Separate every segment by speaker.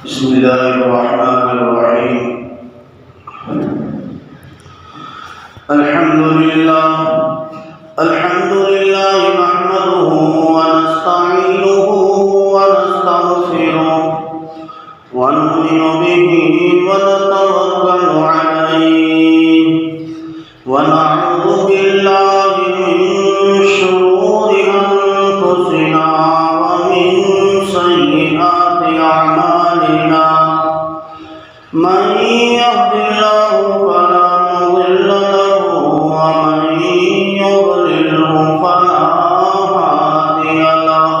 Speaker 1: بسم الله الرحمن الرحيم. الحمد لله نحمده ونستعينه ونستغفره ونؤمن به ونتوكل عليه ونعوذ بالله من شرور أنفسنا ومن سيئات أعمالنا. من يهد الله فلا مضل له ومن يضلله فلا هادي له.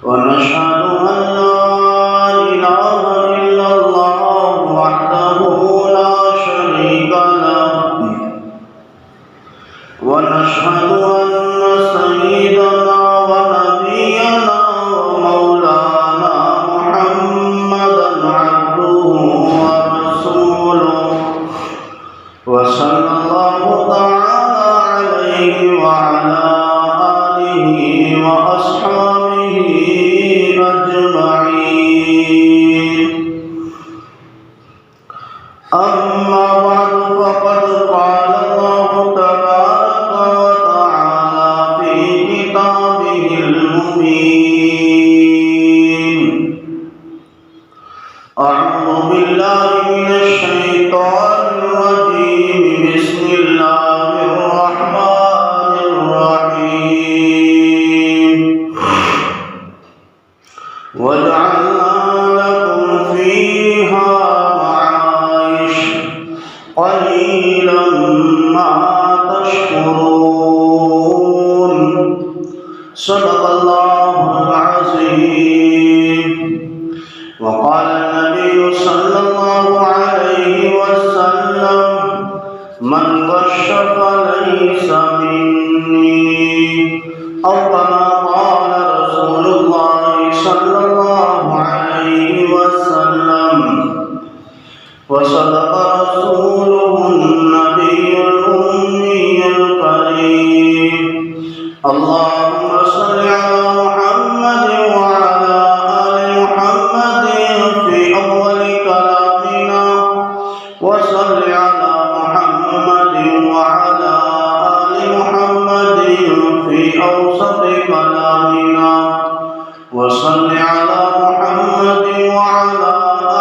Speaker 1: ونشهد أن لا إله إلا الله وحده لا شريك له. ونشهد أن سيدنا ونبينا ومولانا محمدا عبده ورسوله وصلى الله تعالى عليه وعلى آله وأصحابه أجمعين. أما بعد فقد قال الله تبارك وتعالى في كتابه المبين. أعوذ بالله من الشيطان الرجيم. بسم الله الرحمن الرحيم. وجعلنا لكم فيها معايش قليلا ما تشكرون. صدق الله العظيم. وقال النبي صلى الله عليه وسلم: من غش فليس مني، أو كما قال رسول الله صلى الله عليه وسلم. وصدق رسوله النبي الأمي الكريم. اللهم صل على محمد وعلى آل محمد في أول كلامنا، وصل على محمد وعلى آل محمد في أوسط كلامنا، وصل على محمد وعلى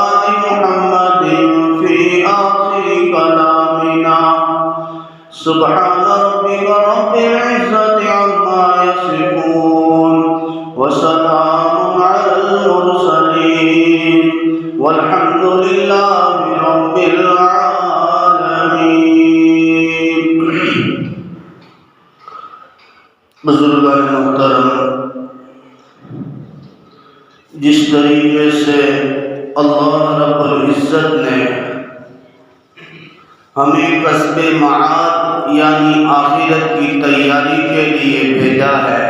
Speaker 1: آل محمد في آخر كلامنا. سبحان ربك رب العزة عما يصفون وسلام على المرسلين والحمد لله رب العالمين. بزرگان محترم، جس طریقے سے اللہ رب العزت نے ہمیں کسب معاد یعنی آخرت کی تیاری کے لیے بھیجا ہے،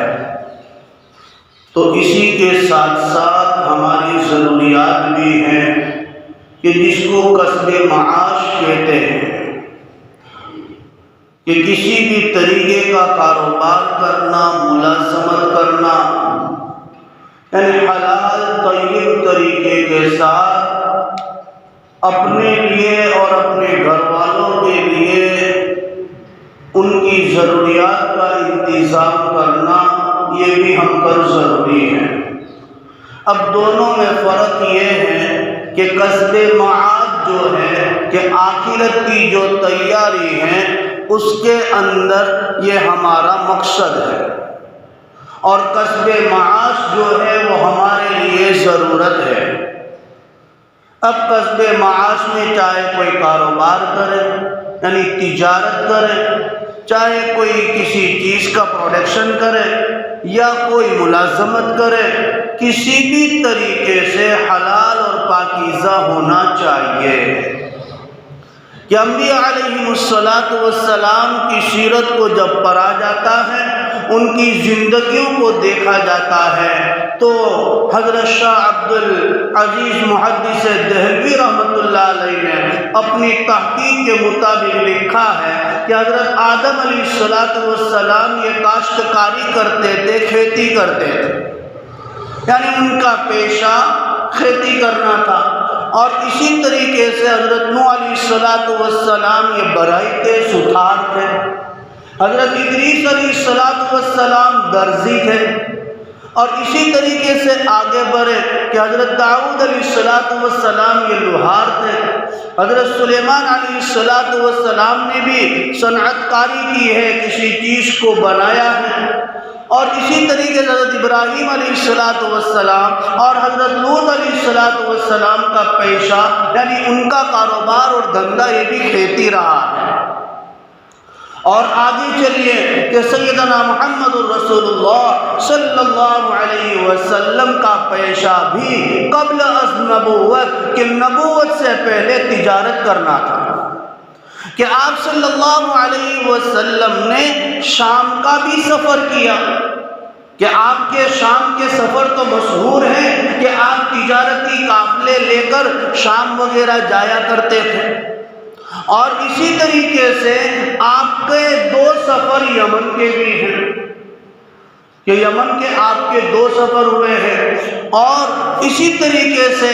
Speaker 1: تو اسی کے ساتھ ساتھ ہماری ضروریات بھی ہیں کہ جس کو کسب معاش کہتے ہیں، کہ کسی بھی طریقے کا کاروبار کرنا، ملازمت کرنا، یعنی حلال طیب طریقے کے ساتھ اپنے لیے اور اپنے گھر والوں کے لیے ان کی ضروریات کا انتظام کرنا، یہ بھی ہم پر ضروری ہے۔ اب دونوں میں فرق یہ ہے کہ کسب معاد جو ہے کہ آخرت کی جو تیاری ہے اس کے اندر یہ ہمارا مقصد ہے، اور کسب معاش جو ہے وہ ہمارے لیے ضرورت ہے۔ اب کسب معاش میں چاہے کوئی کاروبار کرے یعنی تجارت کرے، چاہے کوئی کسی چیز کا پروڈکشن کرے یا کوئی ملازمت کرے، کسی بھی طریقے سے حلال اور پاکیزہ ہونا چاہیے۔ کہ انبیاء علیہم السلام کی سیرت کو جب پڑھا جاتا ہے، ان کی زندگیوں کو دیکھا جاتا ہے، تو حضرت شاہ عبد العزیز محدث دہلوی رحمۃ اللہ علیہ نے اپنی تحقیق کے مطابق لکھا ہے کہ حضرت آدم علیہ السلام یہ کاشتکاری کرتے تھے، کھیتی کرتے تھے، یعنی ان کا پیشہ کھیتی کرنا تھا، اور اسی طریقے سے حضرت نوح علیہ السلام یہ برائی کے ستھار تھے، حضرت ادریس علیہ السلام درزی تھے، اور اسی طریقے سے آگے بڑھے کہ حضرت داؤد علیہ السلام یہ لوہار تھے، حضرت سلیمان علیہ السلام نے بھی صنعت کاری کی ہے، کسی چیز کو بنایا ہے، اور اسی طریقے سے حضرت ابراہیم علیہ السلام اور حضرت لوط علیہ السلام کا پیشہ یعنی ان کا کاروبار اور دھندا یہ بھی کھیتی رہا ہے۔ اور آگے چلیے کہ سیدنا محمد الرسول اللہ صلی اللہ علیہ وسلم کا پیشہ بھی قبل از نبوت کہ نبوت سے پہلے تجارت کرنا تھا، کہ آپ صلی اللہ علیہ وسلم نے شام کا بھی سفر کیا، کہ آپ کے شام کے سفر تو مشہور ہیں کہ آپ تجارتی قافلے لے کر شام وغیرہ جایا کرتے تھے، اور اسی طریقے سے آپ کے 2 سفر یمن کے بھی ہیں، کہ یمن کے آپ کے 2 سفر ہوئے ہیں، اور اسی طریقے سے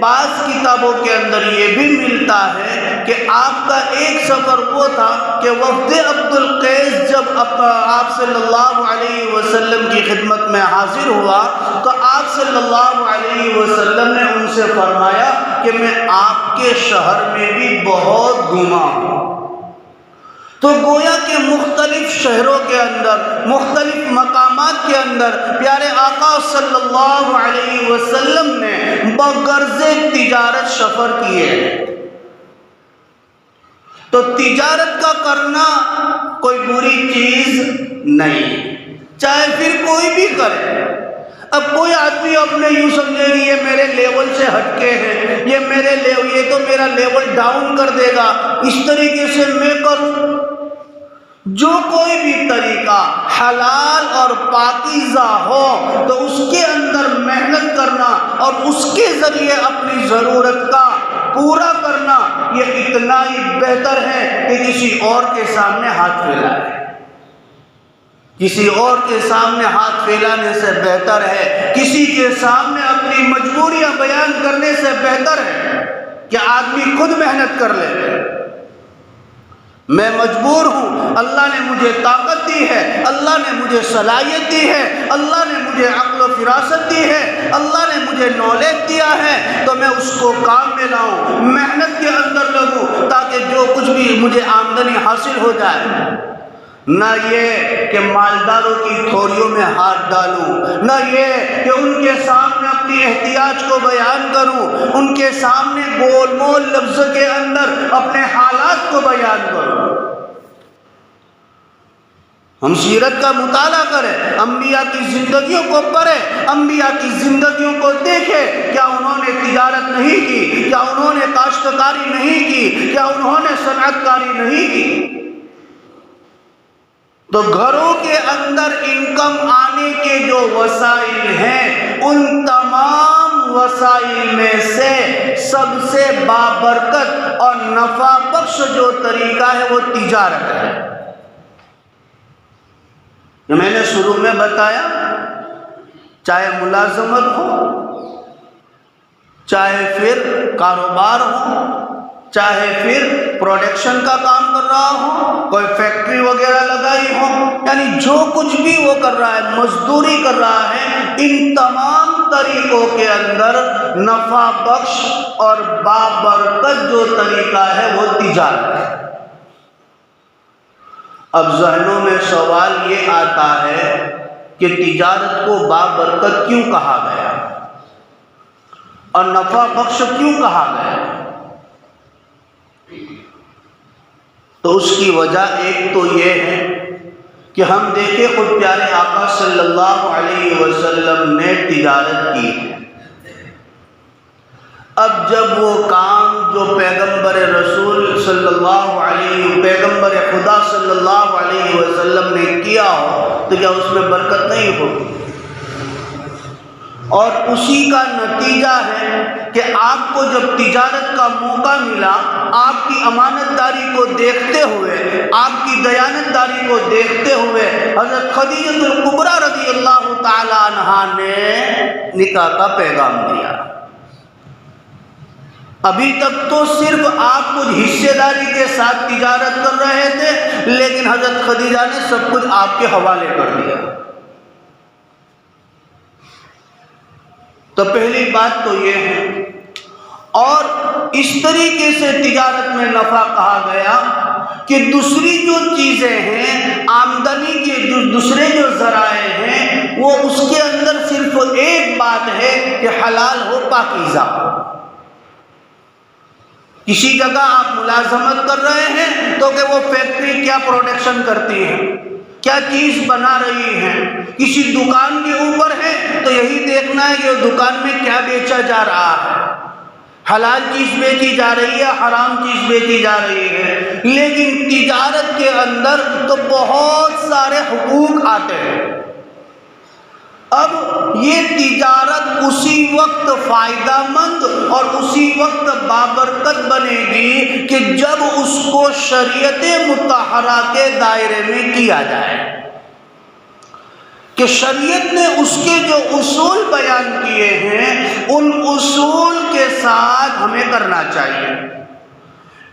Speaker 1: بعض کتابوں کے اندر یہ بھی ملتا ہے کہ آپ کا ایک سفر وہ تھا کہ وفد عبد القیس جب آپ صلی اللہ علیہ وسلم کی خدمت میں حاضر ہوا تو آپ صلی اللہ علیہ وسلم نے ان سے فرمایا کہ میں آپ کے شہر میں بھی بہت گھوما ہوں۔ تو گویا کہ مختلف شہروں کے اندر، مختلف مقامات کے اندر پیارے آقا صلی اللہ علیہ وسلم نے بغرض تجارت سفر کیے۔ تو تجارت کا کرنا کوئی بری چیز نہیں، چاہے پھر کوئی بھی کرے۔ اب کوئی آدمی اپنے یوں سمجھے کہ یہ میرے لیول سے ہٹ کے ہے، یہ تو میرا لیول ڈاؤن کر دے گا، اس طریقے سے میں کروں۔ جو کوئی بھی طریقہ حلال اور پاکیزہ ہو تو اس کے اندر محنت کرنا اور اس کے ذریعے اپنی ضرورت کا پورا کرنا یہ اتنا ہی بہتر ہے کہ کسی اور کے سامنے ہاتھ پھیلائے۔ کسی اور کے سامنے ہاتھ پھیلانے سے بہتر ہے، کسی کے سامنے اپنی مجبوریاں بیان کرنے سے بہتر ہے کہ آدمی خود محنت کر لے۔ میں مجبور ہوں، اللہ نے مجھے طاقت دی ہے، اللہ نے مجھے صلاحیت دی ہے، اللہ نے مجھے عقل و فراست دی ہے، اللہ نے مجھے نالج دیا ہے، تو میں اس کو کام میں لاؤں، محنت کے اندر لگوں تاکہ جو کچھ بھی مجھے آمدنی حاصل ہو جائے۔ نہ یہ کہ مالداروں کی تھوڑیوں میں ہاتھ ڈالوں، نہ یہ کہ ان کے سامنے اپنی احتیاج کو بیان کروں، ان کے سامنے گول مول لفظ کے اندر اپنے حالات کو بیان کروں۔ ہم سیرت کا مطالعہ کریں، انبیاء کی زندگیوں کو پڑھیں، انبیاء کی زندگیوں کو دیکھیں، کیا انہوں نے تجارت نہیں کی؟ کیا انہوں نے کاشتکاری نہیں کی؟ کیا انہوں نے صنعت کاری نہیں کی؟ تو گھروں کے اندر انکم آنے کے جو وسائل ہیں ان تمام وسائل میں سے سب سے بابرکت اور نفع بخش جو طریقہ ہے وہ تجارت ہے۔ جو میں نے شروع میں بتایا، چاہے ملازمت ہو، چاہے پھر کاروبار ہو، چاہے پھر پروڈکشن کا کام کر رہا ہو، کوئی فیکٹری وغیرہ لگائی ہو، یعنی جو کچھ بھی وہ کر رہا ہے، مزدوری کر رہا ہے، ان تمام طریقوں کے اندر نفع بخش اور بابرکت جو طریقہ ہے وہ تجارت ہے۔ اب ذہنوں میں سوال یہ آتا ہے کہ تجارت کو بابرکت کیوں کہا گیا اور نفع بخش کیوں کہا گیا؟ تو اس کی وجہ ایک تو یہ ہے کہ ہم دیکھیں خود پیارے آقا صلی اللہ علیہ وسلم نے تجارت کی ہے۔ اب جب وہ کام جو پیغمبر رسول صلی اللہ علیہ پیغمبر خدا صلی اللہ علیہ وسلم نے کیا ہو تو کیا اس میں برکت نہیں ہوگی؟ اور اسی کا نتیجہ ہے کہ آپ کو جب تجارت کا موقع ملا، آپ کی امانت داری کو دیکھتے ہوئے، آپ کی دیانت داری کو دیکھتے ہوئے حضرت خدیجہ الکبریٰ رضی اللہ تعالی عنہا نے نکاح کا پیغام دیا ابھی تک تو صرف آپ کچھ حصے داری کے ساتھ تجارت کر رہے تھے، لیکن حضرت خدیجہ نے سب کچھ آپ کے حوالے کر دیا۔ تو پہلی بات تو یہ ہے، اور اس طریقے سے تجارت میں نفع کہا گیا کہ دوسری جو چیزیں ہیں، آمدنی کے جو دوسرے جو ذرائع ہیں، وہ اس کے اندر صرف ایک بات ہے کہ حلال ہو، پاکیزہ ہو۔ کسی جگہ آپ ملازمت کر رہے ہیں تو کہ وہ فیکٹری کیا پروڈکشن کرتی ہے، کیا چیز بنا رہی ہے۔ کسی دکان کے اوپر ہے تو یہی دیکھنا ہے کہ وہ دکان میں کیا بیچا جا رہا ہے، حلال چیز بیچی جا رہی ہے، حرام چیز بیچی جا رہی ہے۔ لیکن تجارت کے اندر تو بہت سارے حقوق آتے ہیں۔ اب یہ تجارت اسی وقت فائدہ مند اور اسی وقت بابرکت بنے گی کہ جب اس کو شریعت مطہرہ کے دائرے میں کیا جائے، کہ شریعت نے اس کے جو اصول بیان کیے ہیں ان اصول کے ساتھ ہمیں کرنا چاہیے۔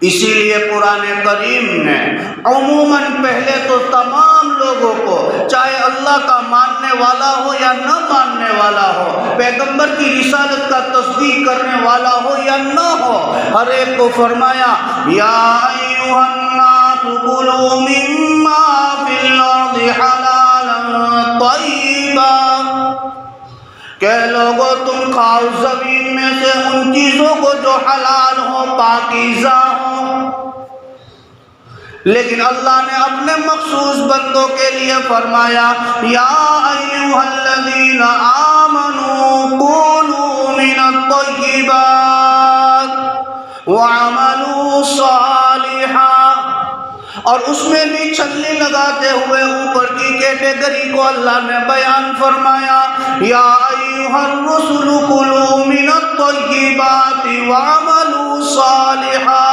Speaker 1: اسی لیے قرآن کریم نے عموماً پہلے تو تمام لوگوں کو، چاہے اللہ کا ماننے والا ہو یا نہ ماننے والا ہو، پیغمبر کی رسالت کا تصدیق کرنے والا ہو یا نہ ہو، ہر ایک کو فرمایا یا ایھا الناس کلوا مما فی الارض حلالا طیبا، کہ لوگو تم کھاؤ زمین میں سے ان چیزوں کو جو حلال ہو، پاکیزہ ہو۔ لیکن اللہ نے اپنے مخصوص بندوں کے لیے فرمایا یا ایھا الذین آمنوا کولوا من الطیبات وعملوا صالحا، اور اس میں بھی چھلنی لگاتے ہوئے اوپر کی کیٹیگری کو اللہ نے بیان فرمایا یا ایھا الرسل کلوا من الطیبات وعملوا صالحا۔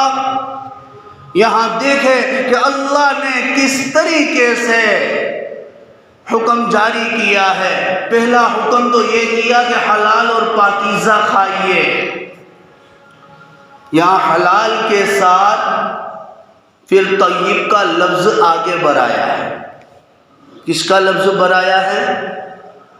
Speaker 1: یہاں دیکھیں کہ اللہ نے کس طریقے سے حکم جاری کیا ہے۔ پہلا حکم تو یہ کیا کہ حلال اور پاکیزہ کھائیے۔ یہاں حلال کے ساتھ پھر طیب کا لفظ آگے بڑھایا ہے۔ کس کا لفظ بڑھایا ہے؟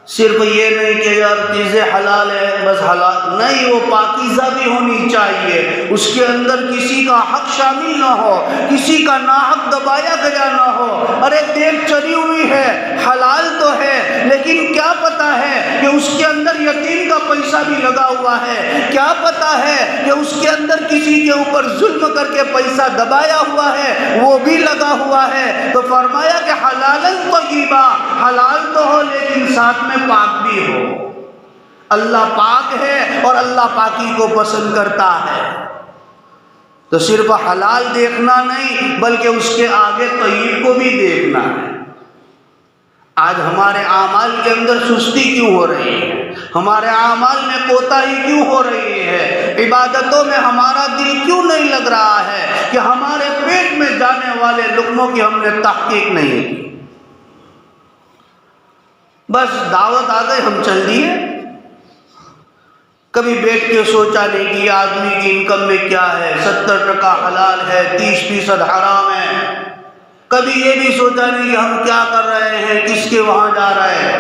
Speaker 1: صرف یہ نہیں کہ یار چیزیں حلال ہے بس حلال نہیں، وہ پاکیزہ بھی ہونی چاہیے، اس کے اندر کسی کا حق شامل نہ ہو، کسی کا ناحق دبایا گیا نہ ہو۔ ارے دیکھ چلی ہوئی ہے، حلال تو ہے، لیکن کیا پتا ہے کہ اس کے اندر یتیم کا پیسہ بھی لگا ہوا ہے، کیا پتا ہے کہ اس کے اندر کسی کے اوپر ظلم کر کے پیسہ دبایا ہوا ہے، وہ بھی لگا ہوا ہے۔ تو فرمایا کہ حلالا طیبا، حلال تو ہو لیکن ساتھ میں پاک بھی ہو۔ اللہ پاک ہے اور اللہ پاکی کو پسند کرتا ہے۔ تو صرف حلال دیکھنا نہیں بلکہ اس کے آگے طیب کو بھی دیکھنا ہے۔ آج ہمارے اعمال کے اندر سستی کیوں ہو رہی ہے؟ ہمارے اعمال میں کوتاہی کیوں ہو رہی ہے؟ عبادتوں میں ہمارا دل کیوں نہیں لگ رہا ہے کہ ہمارے پیٹ میں جانے والے لقموں کی ہم نے تحقیق نہیں کی؟ بس دعوت آ گئی ہم چل دیے، کبھی بیٹھ کے سوچا نہیں کہ آدمی کی انکم میں کیا ہے، 70% حلال ہے، 30% حرام ہے۔ کبھی یہ بھی سوچا نہیں کہ ہم کیا کر رہے ہیں، کس کے وہاں جا رہے ہیں۔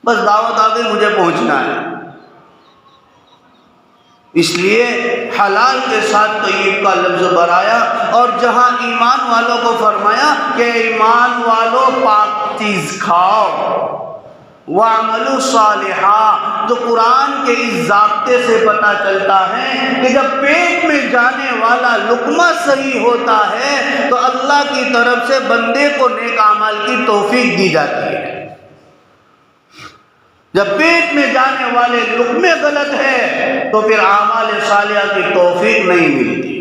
Speaker 1: بس دعوت آ گئی مجھے پہنچنا ہے۔ اس لیے حلال کے ساتھ طیب کا لفظ بڑھایا، اور جہاں ایمان والوں کو فرمایا کہ ایمان والوں پاک چیز کھاؤ وَعَمَلُوا صَالِحًا، تو قرآن کے اس ضابطے سے پتہ چلتا ہے کہ جب پیٹ میں جانے والا لقمہ صحیح ہوتا ہے تو اللہ کی طرف سے بندے کو نیک اعمال کی توفیق دی جاتی ہے۔ جب پیٹ میں جانے والے لقمے غلط ہے تو پھر اعمال صالحہ کی توفیق نہیں ملتی۔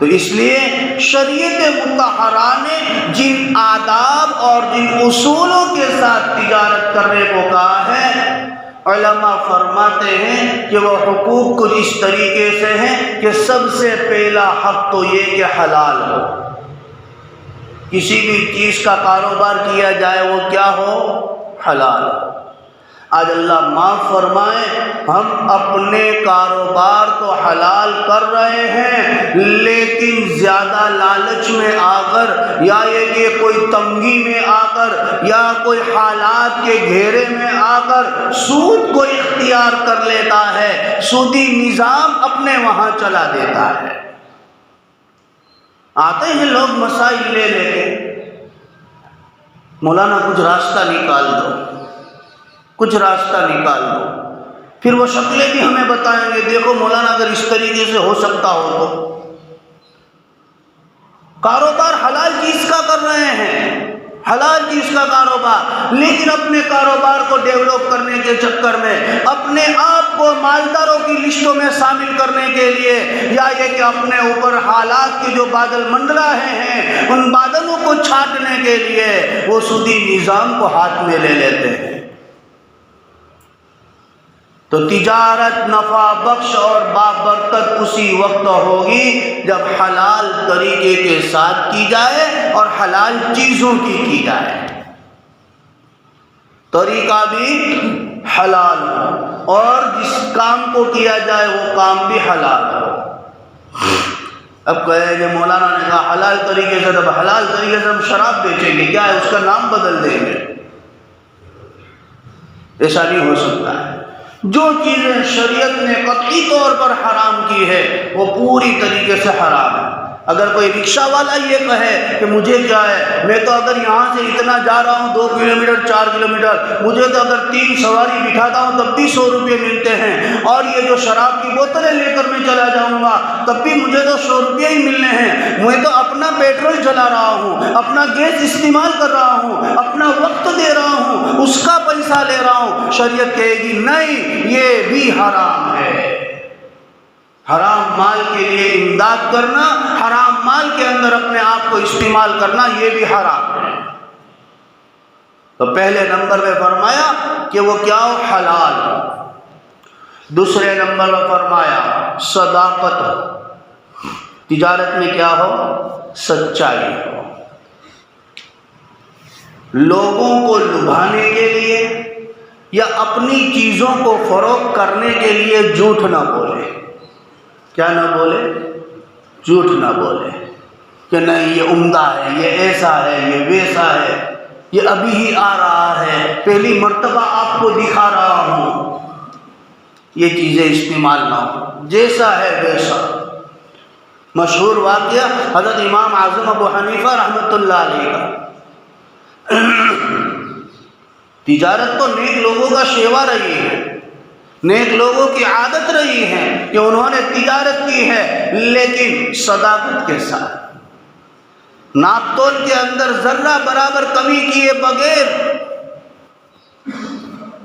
Speaker 1: تو اس لیے شریعت مطہرہ نے جن آداب اور جن اصولوں کے ساتھ تجارت کرنے کو کہا ہے، علماء فرماتے ہیں کہ وہ حقوق کچھ اس طریقے سے ہیں کہ سب سے پہلا حق تو یہ کہ حلال ہو۔ کسی بھی چیز کا کاروبار کیا جائے وہ کیا ہو؟ حلال ہو۔ آج اللہ معاف فرمائے، ہم اپنے کاروبار تو حلال کر رہے ہیں لیکن زیادہ لالچ میں آ کر، یا یہ کہ کوئی تنگی میں آ کر، یا کوئی حالات کے گھیرے میں آ کر سود کو اختیار کر لیتا ہے، سودی نظام اپنے وہاں چلا دیتا ہے۔ آتے ہیں لوگ مسائل لے لے کے، مولانا کچھ راستہ نکال دو، کچھ راستہ نکال دو، پھر وہ شکلیں بھی ہمیں بتائیں گے، دیکھو مولانا اگر اس طریقے سے ہو سکتا ہو تو۔ کاروبار حلال چیز کا کر رہے ہیں، حلال چیز کا کاروبار، لیکن اپنے کاروبار کو ڈیولپ کرنے کے چکر میں، اپنے آپ کو مالداروں کی لسٹوں میں شامل کرنے کے لیے، یا یہ کہ اپنے اوپر حالات کے جو بادل منڈلا ہیں ان بادلوں کو چھانٹنے کے لیے وہ سودی نظام کو ہاتھ میں لے لیتے ہیں۔ تو تجارت نفع بخش اور بابرکت اسی وقت ہوگی جب حلال طریقے کے ساتھ کی جائے اور حلال چیزوں کی جائے، طریقہ بھی حلال ہو اور جس کام کو کیا جائے وہ کام بھی حلال ہو۔ اب کہے کہ مولانا نے کہا حلال طریقے سے، جب حلال طریقے سے ہم شراب بیچیں گے، کیا ہے اس کا نام بدل دیں گے؟ ایسا نہیں ہو سکتا ہے۔ جو چیزیں شریعت نے قطعی طور پر حرام کی ہے وہ پوری طریقے سے حرام ہے۔ اگر کوئی رکشہ والا یہ کہے کہ مجھے کیا ہے، میں تو اگر یہاں سے اتنا جا رہا ہوں 2 کلومیٹر 4 کلومیٹر، مجھے تو اگر 3 سواری بٹھاتا ہوں تب بھی 100 روپے ملتے ہیں، اور یہ جو شراب کی بوتلیں لے کر میں چلا جاؤں گا تب بھی مجھے تو 100 روپے ہی ملنے ہیں، میں تو اپنا پیٹرول چلا رہا ہوں، اپنا گیس استعمال کر رہا ہوں، اپنا وقت دے رہا ہوں، اس کا پیسہ لے رہا ہوں، شریعت کہے گی نہیں، یہ بھی حرام ہے۔ حرام مال کے لیے امداد کرنا، حرام مال کے اندر اپنے آپ کو استعمال کرنا، یہ بھی حرام ہے۔ تو پہلے نمبر پہ فرمایا کہ وہ کیا ہو، حلال ہو۔ دوسرے نمبر پہ فرمایا صداقت ہو، تجارت میں کیا ہو، سچائی ہو۔ لوگوں کو لبھانے کے لیے یا اپنی چیزوں کو فروخت کرنے کے لیے جھوٹ نہ بولے۔ کیا نہ بولے، جھوٹ نہ بولے کہ نہیں یہ عمدہ ہے، یہ ایسا ہے، یہ ویسا ہے، یہ ابھی ہی آ رہا ہے، پہلی مرتبہ آپ کو دکھا رہا ہوں، یہ چیزیں استعمال نہ ہو، جیسا ہے ویسا۔ مشہور واقعہ حضرت امام اعظم ابو حنیفہ رحمۃ اللہ علیہ کا۔ تجارت تو نیک لوگوں کا شیوا رہی ہے، نیک لوگوں کی عادت رہی ہے کہ انہوں نے تجارت کی ہے لیکن صداقت کے ساتھ، ناپ تول کے اندر ذرہ برابر کمی کیے بغیر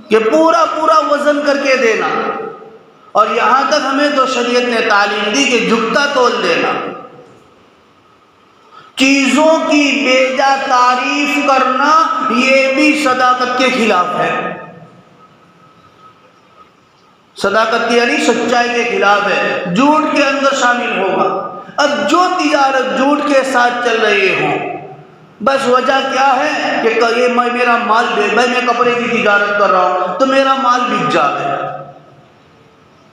Speaker 1: کہ پورا پورا وزن کر کے دینا، اور یہاں تک ہمیں تو شریعت نے تعلیم دی کہ جھکتا تول دینا۔ چیزوں کی بیجا تعریف کرنا یہ بھی صداقت کے خلاف ہے، صداقت کی یعنی سچائی کے خلاف ہے، جھوٹ کے اندر شامل ہوگا۔ اب جو تجارت جھوٹ کے ساتھ چل رہی ہو، بس وجہ کیا ہے کہ یہ میرا مال میں کپڑے کی تجارت کر رہا ہوں تو میرا مال بک جائے،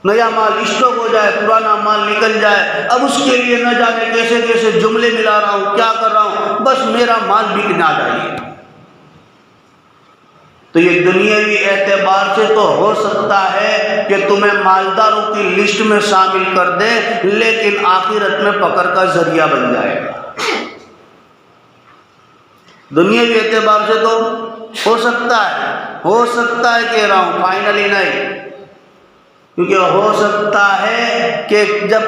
Speaker 1: نیا مال اسٹاک ہو جائے، پرانا مال نکل جائے، اب اس کے لیے نہ جانے کیسے کیسے جملے ملا رہا ہوں، کیا کر رہا ہوں، بس میرا مال بک نہ جائے۔ تو یہ دنیاوی اعتبار سے تو ہو سکتا ہے کہ تمہیں مالداروں کی لسٹ میں شامل کر دے، لیکن آخرت میں پکڑ کا ذریعہ بن جائے گا۔ دنیاوی اعتبار سے تو ہو سکتا ہے کہہ رہا ہوں، فائنلی نہیں، کیونکہ ہو سکتا ہے کہ جب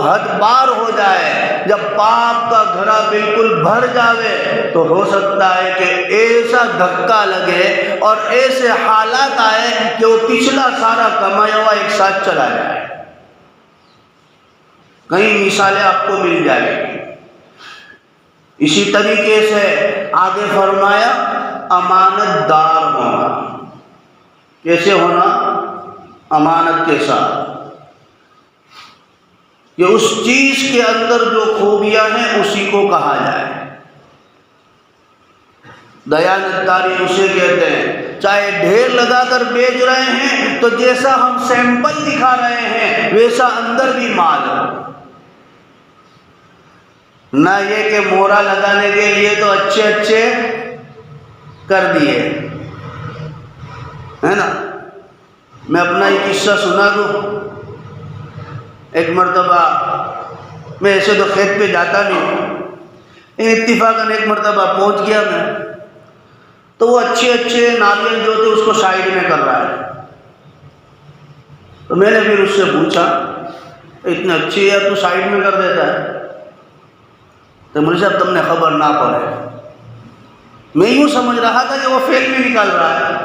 Speaker 1: حد پار ہو جائے، جب پاپ کا گھڑا بالکل بھر جاوے، تو ہو سکتا ہے کہ ایسا دھکا لگے اور ایسے حالات آئے کہ وہ پچھلا سارا کمایا ہوا ایک ساتھ چلا جائے۔ کئی مثالیں آپ کو مل جائے گی۔ اسی طریقے سے آگے فرمایا امانت دار ہونا۔ کیسے ہونا؟ امانت کے ساتھ، کہ اس چیز کے اندر جو خوبیاں ہیں اسی کو کہا جائے۔ دیانتداری اسے کہتے ہیں چاہے ڈھیر لگا کر بیچ رہے ہیں تو جیسا ہم سیمپل دکھا رہے ہیں ویسا اندر بھی مال ہو، نہ یہ کہ مورا لگانے کے لیے تو اچھے اچھے کر دیے، ہے نا۔ میں اپنا ایک قصہ سنا دوں۔ ایک مرتبہ میں ایسے تو کھیت پہ جاتا نہیں، اتفاقاً ایک مرتبہ پہنچ گیا میں، تو وہ اچھے اچھے ناریل جو تھے اس کو سائڈ میں کر رہا ہے۔ تو میں نے پھر اس سے پوچھا اتنے اچھی ہے تو سائڈ میں کر دیتا ہے؟ تو مجھے صاحب تم نے خبر نہ پڑے، میں یوں سمجھ رہا تھا کہ وہ فیل میں نکال رہا ہے۔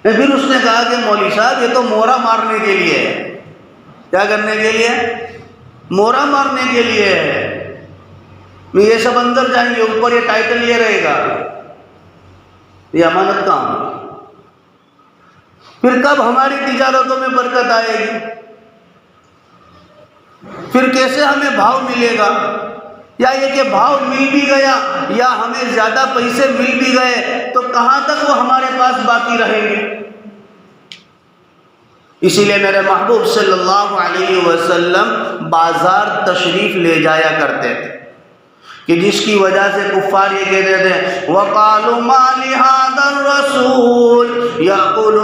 Speaker 1: پھر اس نے کہا کہ مولوی صاحب یہ تو مورا مارنے کے لیے ہے۔ کیا کرنے کے لیے؟ مورا مارنے کے لیے ہے۔ یہ سب اندر جائیں گے، اوپر یہ ٹائٹل یہ رہے گا، یہ امانت کام ہے۔ پھر کب ہماری تجارتوں میں برکت آئے گی؟ پھر کیسے ہمیں بھاؤ ملے گا؟ یا یہ کہ بھاؤ مل بھی گیا یا ہمیں زیادہ پیسے مل بھی گئے تو کہاں تک وہ ہمارے پاس باقی رہیں گے؟ اسی لیے میرے محبوب صلی اللہ علیہ وسلم بازار تشریف لے جایا کرتے تھے کہ جس کی وجہ سے کفار یہ کہتے تھے وَقَالُوا مَا لِهَذَا الرَّسُولِ يَأْكُلُ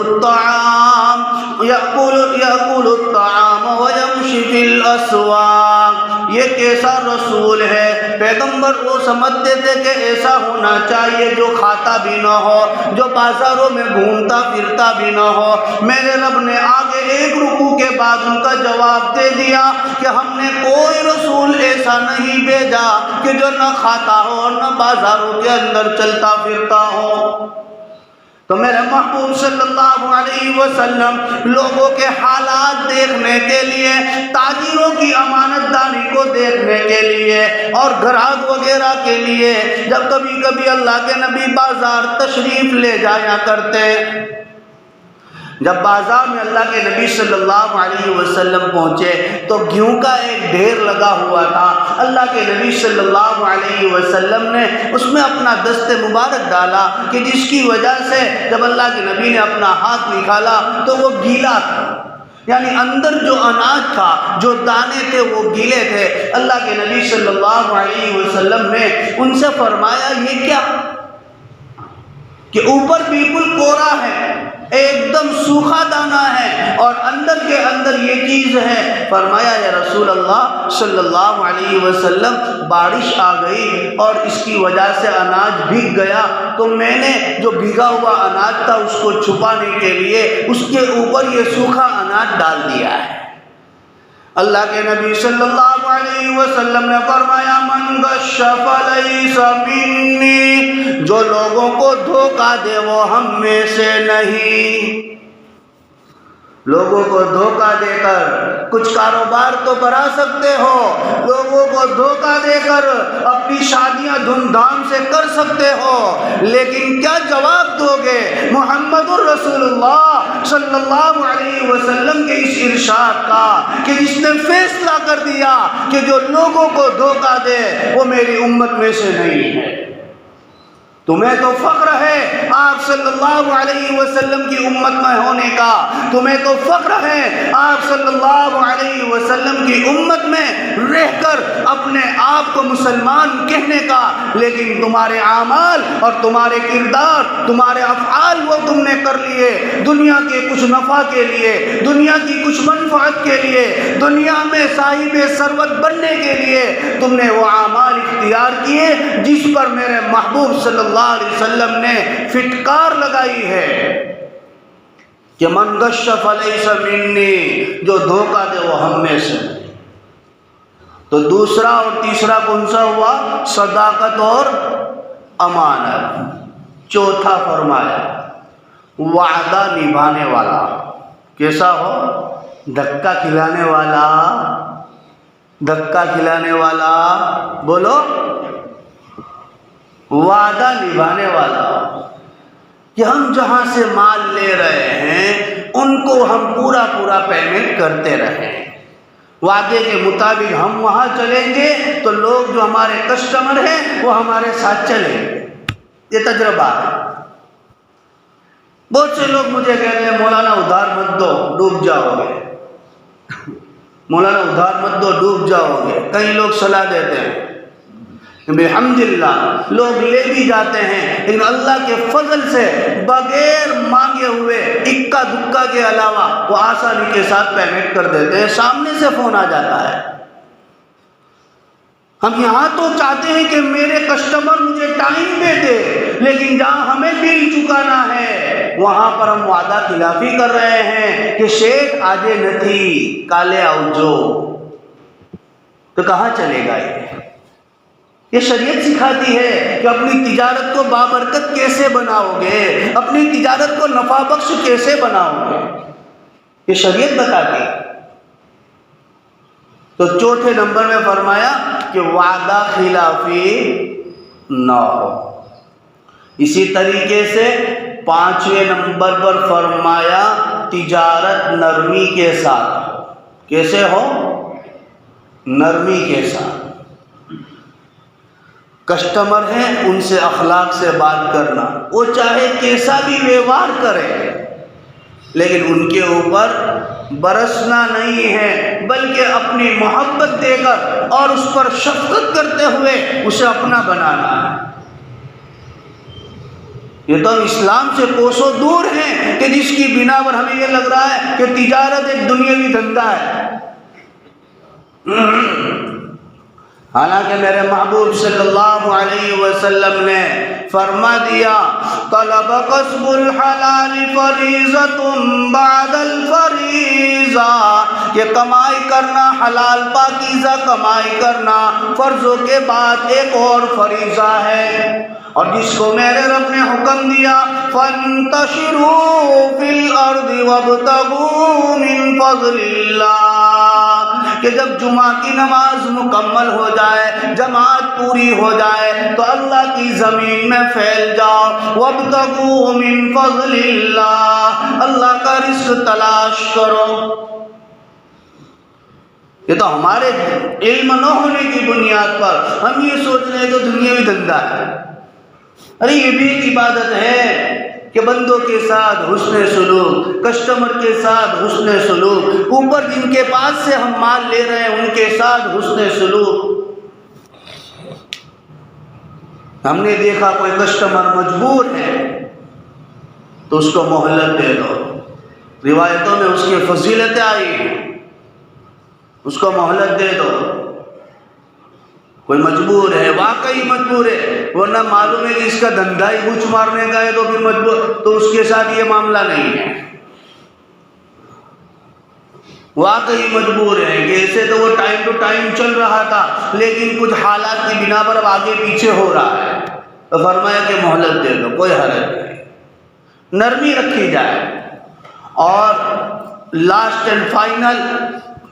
Speaker 1: الطَّعَامَ وَيَمْشِي فِي الْأَسْوَاقِ، یہ کیسا رسول ہے؟ پیغمبر وہ سمجھتے تھے کہ ایسا ہونا چاہیے جو کھاتا بھی نہ ہو، جو بازاروں میں گھومتا پھرتا بھی نہ ہو۔ میرے رب نے آگے ایک رکوع کے بعد ان کا جواب دے دیا کہ ہم نے کوئی رسول ایسا نہیں بھیجا کہ جو نہ کھاتا ہو اور نہ بازاروں کے اندر چلتا پھرتا ہو۔ تو میرے محبوب صلی اللہ علیہ وسلم لوگوں کے حالات دیکھنے کے لیے، تاجروں کی امانت داری کو دیکھنے کے لیے اور گراہک وغیرہ کے لیے جب کبھی کبھی اللہ کے نبی بازار تشریف لے جایا کرتے، جب بازار میں اللہ کے نبی صلی اللہ علیہ وسلم پہنچے تو گیہوں کا ایک ڈھیر لگا ہوا تھا۔ اللہ کے نبی صلی اللہ علیہ وسلم نے اس میں اپنا دست مبارک ڈالا کہ جس کی وجہ سے جب اللہ کے نبی نے اپنا ہاتھ نکالا تو وہ گیلا تھا، یعنی اندر جو اناج تھا، جو دانے تھے وہ گیلے تھے۔ اللہ کے نبی صلی اللہ علیہ وسلم نے ان سے فرمایا یہ کیا؟ کہ اوپر بالکل کوڑا ہے، ایک دم سوکھا دانا ہے اور اندر کے اندر یہ چیز ہے۔ فرمایا یا رسول اللہ صلی اللہ علیہ وسلم بارش آ گئی اور اس کی وجہ سے اناج بھیگ گیا، تو میں نے جو بھیگا ہوا اناج تھا اس کو چھپانے کے لیے اس کے اوپر یہ سوکھا اناج ڈال دیا ہے۔ اللہ کے نبی صلی اللہ علیہ وسلم نے فرمایا من غش فلیس منی، جو لوگوں کو دھوکہ دے وہ ہم میں سے نہیں۔ لوگوں کو دھوکہ دے کر کچھ کاروبار تو کرا سکتے ہو، لوگوں کو دھوکہ دے کر اپنی شادیاں دھوم دھام سے کر سکتے ہو، لیکن کیا جواب دو گے محمد الرسول اللہ صلی اللہ علیہ وسلم کے اس ارشاد کا کہ جس نے فیصلہ کر دیا کہ جو لوگوں کو دھوکہ دے وہ میری امت میں سے نہیں ہے۔ تمہیں تو فخر ہے آپ صلی اللہ علیہ وسلم کی امت میں ہونے کا، تمہیں تو فخر ہے آپ صلی اللہ علیہ وسلم کی امت میں رہ کر اپنے آپ کو مسلمان کہنے کا، لیکن تمہارے اعمال اور تمہارے کردار، تمہارے افعال وہ تم نے کر لیے دنیا کے کچھ نفع کے لیے، دنیا کی کچھ منفعت کے لیے، دنیا میں صاحب ثروت بننے کے لیے تم نے وہ اعمال اختیار کیے جس پر میرے محبوب صلی اللہ علیہ وسلم نے فٹکار لگائی ہے کہ من غش فلیس منی، جو دھوکہ دے وہ ہم میں سے۔ تو دوسرا اور تیسرا کون سا ہوا؟ صداقت اور امانت۔ چوتھا فرمایا وعدہ نبھانے والا۔ کیسا ہو؟ دھکا کھلانے والا، دھکا کھلانے والا، بولو، وعدہ نبھانے والا، کہ ہم جہاں سے مال لے رہے ہیں ان کو ہم پورا پورا پیمنٹ کرتے رہیں، وعدے کے مطابق ہم وہاں چلیں گے تو لوگ جو ہمارے کسٹمر ہیں وہ ہمارے ساتھ چلیں گے۔ یہ تجربہ ہے۔ بہت سے لوگ مجھے کہتے ہیں مولانا ادھار مت دو ڈوب جاؤ گے، مولانا ادھار مت دو ڈوب جاؤ گے۔ کئی لوگ صلاح دیتے ہیں، الحمدللہ لوگ لے بھی جاتے ہیں، لیکن اللہ کے فضل سے بغیر مانگے ہوئے اکا دکا کے علاوہ وہ آسانی کے ساتھ پیمنٹ کر دیتے ہیں، سامنے سے فون آ جاتا ہے۔ ہم یہاں تو چاہتے ہیں کہ میرے کسٹمر مجھے ٹائم پہ دے، لیکن جہاں ہمیں بل چکانا ہے وہاں پر ہم وعدہ خلافی کر رہے ہیں کہ شیخ آجے نتھی کالے آؤجو۔ تو کہاں چلے گا یہ شریعت سکھاتی ہے کہ اپنی تجارت کو بابرکت کیسے بناؤ گے، اپنی تجارت کو نفع بخش کیسے بناؤ گے، یہ شریعت بتاتی ہے۔ تو چوتھے نمبر میں فرمایا کہ وعدہ خلافی نہ ہو۔ اسی طریقے سے پانچویں نمبر پر فرمایا تجارت نرمی کے ساتھ۔ کیسے ہو؟ نرمی کے ساتھ۔ کسٹمر ہیں ان سے اخلاق سے بات کرنا، وہ چاہے کیسا بھی ویوہار کرے لیکن ان کے اوپر برسنا نہیں ہے، بلکہ اپنی محبت دے کر اور اس پر شفقت کرتے ہوئے اسے اپنا بنانا ہے۔ یہ تو اسلام سے کوسوں دور ہیں کہ جس کی بنا پر ہمیں یہ لگ رہا ہے کہ تجارت ایک دنیاوی دھندا ہے۔ حالانکہ میرے محبوب صلی اللہ علیہ وسلم نے فرما دیا طلب کسب الحلال فریضۃ بعد الفریضہ، کہ کمائی کرنا حلال پاکیزہ کمائی کرنا فرضوں کے بعد ایک اور فریضہ ہے۔ اور جس کو میرے رب نے حکم دیا فانتشروا فی الارض وابتغوا من فضل اللہ، کہ جب جمعہ کی نماز مکمل ہو جائے، جماعت پوری ہو جائے تو اللہ کی زمین میں پھیل جاؤ، وابتغوا من فضل اللہ، اللہ کا رزق تلاش کرو۔ یہ تو ہمارے علم نہ ہونے کی بنیاد پر ہم یہ سوچ رہے ہیں کہ دنیاوی دھندا ہے۔ ارے یہ بھی ایک عبادت ہے کہ بندوں کے ساتھ حسن سلوک، کسٹمر کے ساتھ حسن سلوک، اوپر جن کے پاس سے ہم مال لے رہے ہیں ان کے ساتھ حسن سلوک۔ ہم نے دیکھا کوئی کسٹمر مجبور ہے تو اس کو مہلت دے دو، روایتوں میں اس کی فضیلتیں آئی ہیں، اس کو مہلت دے دو۔ کوئی مجبور ہے، واقعی مجبور ہے، ورنہ معلوم ہے کہ اس کا دھندا ہی بوچھ مارنے کا ہے تو پھر مجبور، تو اس کے ساتھ یہ معاملہ نہیں ہے۔ واقعی مجبور ہے کہ ایسے تو وہ ٹائم ٹو ٹائم چل رہا تھا لیکن کچھ حالات کی بنا پر اب آگے پیچھے ہو رہا ہے، تو فرمایا کہ مہلت دے دو، کوئی حرج نہیں، نرمی رکھی جائے۔ اور لاسٹ اینڈ فائنل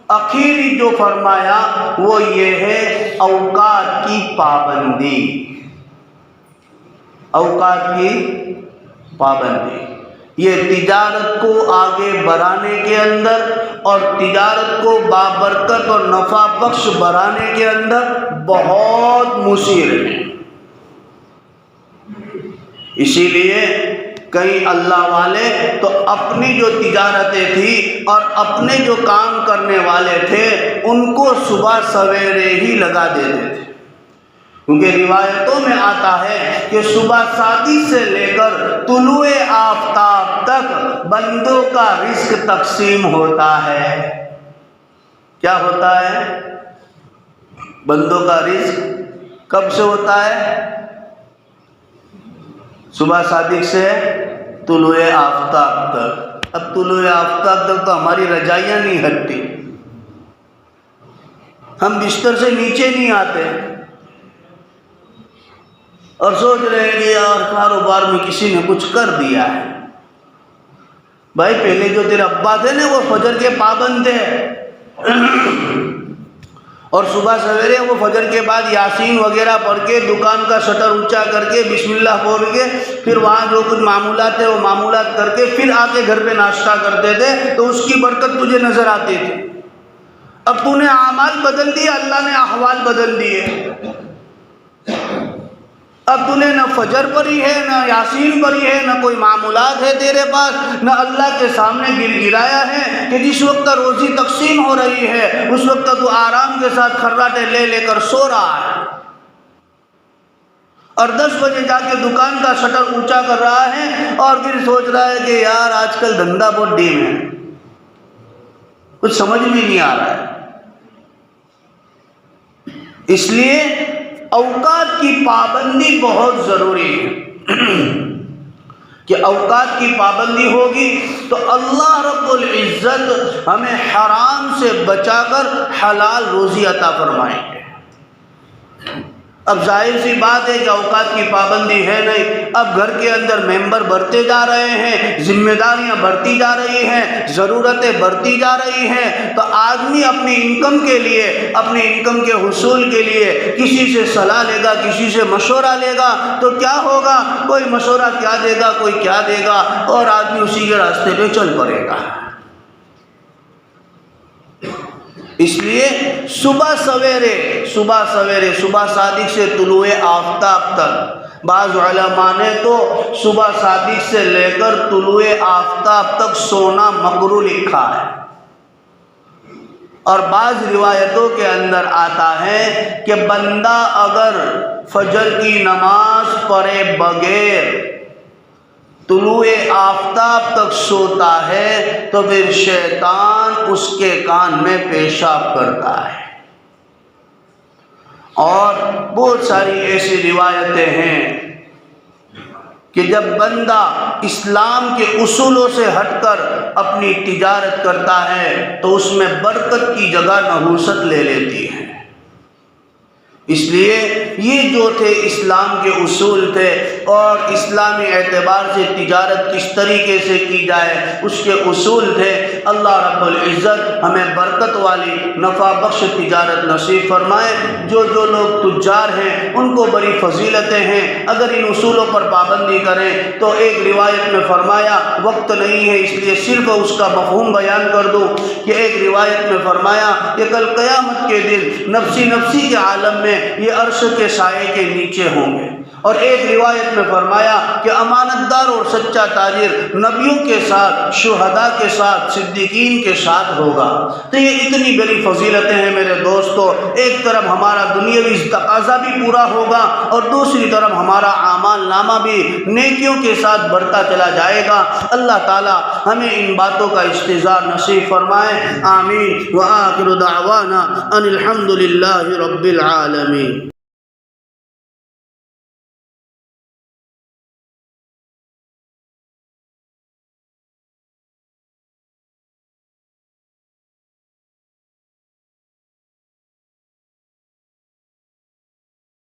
Speaker 1: اخیری جو فرمایا وہ یہ ہے اوقات کی پابندی۔ اوقات کی پابندی یہ تجارت کو آگے بڑھانے کے اندر اور تجارت کو بابرکت اور نفع بخش بڑھانے کے اندر بہت مؤثر ہے۔ اسی لیے کئی اللہ والے تو اپنی جو تجارتیں تھی اور اپنے جو کام کرنے والے تھے ان کو صبح سویرے ہی لگا دیتے تھے، کیونکہ روایتوں میں آتا ہے کہ صبح شادی سے لے کر طلوع آفتاب تک بندوں کا رزق تقسیم ہوتا ہے۔ کیا ہوتا ہے؟ بندوں کا رزق کب سے ہوتا ہے؟ صبح صادق سے طلوع آفتاب تک۔ اب طلوع آفتاب تک تو ہماری رجائیاں نہیں ہٹتی، ہم بستر سے نیچے نہیں آتے اور سوچ رہے ہیں کہ یار کاروبار میں کسی نے کچھ کر دیا ہے۔ بھائی پہلے جو تیرے ابا تھے نا وہ فجر کے پابند تھے اور صبح سویرے وہ فجر کے بعد یاسین وغیرہ پڑھ کے دکان کا شٹر اونچا کر کے بسم اللہ بول کے پھر وہاں جو کچھ معمولات تھے وہ معمولات کر کے پھر آ کے گھر پہ ناشتہ کرتے تھے، تو اس کی برکت تجھے نظر آتی تھی۔ اب تو نے اعمال بدل دیے، اللہ نے احوال بدل دیے۔ اب تُنے نہ فجر پڑھی ہے، نہ یاسین پڑھی ہے، نہ کوئی معمولات ہے تیرے پاس، نہ اللہ کے سامنے گر گرایا ہے کہ جس وقت روزی تقسیم ہو رہی ہے اس وقت تو آرام کے ساتھ کھراٹے لے لے کر سو رہا ہے، اور 10 بجے جا کے دکان کا شٹر اونچا کر رہا ہے اور پھر سوچ رہا ہے کہ یار آج کل دھندا بہت ڈیم ہے، کچھ سمجھ میں نہیں آ رہا ہے۔ اس لیے اوقات کی پابندی بہت ضروری ہے کہ اوقات کی پابندی ہوگی تو اللہ رب العزت ہمیں حرام سے بچا کر حلال روزی عطا فرمائیں گے۔ اب ظاہر سی بات ہے کہ اوقات کی پابندی ہے نہیں، اب گھر کے اندر ممبر بڑھتے جا رہے ہیں، ذمہ داریاں بڑھتی جا رہی ہیں، ضرورتیں بڑھتی جا رہی ہیں، تو آدمی اپنی انکم کے لیے، اپنے انکم کے حصول کے لیے کسی سے صلاح لے گا، کسی سے مشورہ لے گا، تو کیا ہوگا؟ کوئی مشورہ کیا دے گا، کوئی کیا دے گا، اور آدمی اسی کے راستے پہ چل پڑے گا۔ اس لیے صبح سویرے صبح صادق سے طلوع آفتاب تک، بعض علماء نے تو صبح صادق سے لے کر طلوع آفتاب تک سونا مکروہ لکھا ہے، اور بعض روایتوں کے اندر آتا ہے کہ بندہ اگر فجر کی نماز پڑھے بغیر طلوع آفتاب تک سوتا ہے تو پھر شیطان اس کے کان میں پیشاب کرتا ہے۔ اور بہت ساری ایسی روایتیں ہیں کہ جب بندہ اسلام کے اصولوں سے ہٹ کر اپنی تجارت کرتا ہے تو اس میں برکت کی جگہ نحوست لے لیتی ہے۔ اس لیے یہ جو تھے اسلام کے اصول تھے، اور اسلامی اعتبار سے تجارت کس طریقے سے کی جائے اس کے اصول تھے۔ اللہ رب العزت ہمیں برکت والی نفع بخش تجارت نصیب فرمائے۔ جو لوگ تجار ہیں ان کو بڑی فضیلتیں ہیں، اگر ان اصولوں پر پابندی کریں تو ایک روایت میں فرمایا، وقت نہیں ہے اس لیے صرف اس کا مفہوم بیان کر دوں کہ ایک روایت میں فرمایا کہ کل قیامت کے دن نفسی نفسی کے عالم میں یہ عرش کے سائے کے نیچے ہوں گے، اور ایک روایت میں فرمایا کہ امانت دار اور سچا تاجر نبیوں کے ساتھ، شہداء کے ساتھ، صدیقین کے ساتھ ہوگا۔ تو یہ اتنی بڑی فضیلتیں ہیں میرے دوستو، ایک طرف ہمارا دنیاوی تقاضا بھی پورا ہوگا اور دوسری طرف ہمارا اعمال نامہ بھی نیکیوں کے ساتھ بڑھتا چلا جائے گا۔ اللہ تعالی ہمیں ان باتوں کا استحضار نصیب فرمائے، آمین۔ وآخر دعوانا ان الحمد للہ رب العالمین۔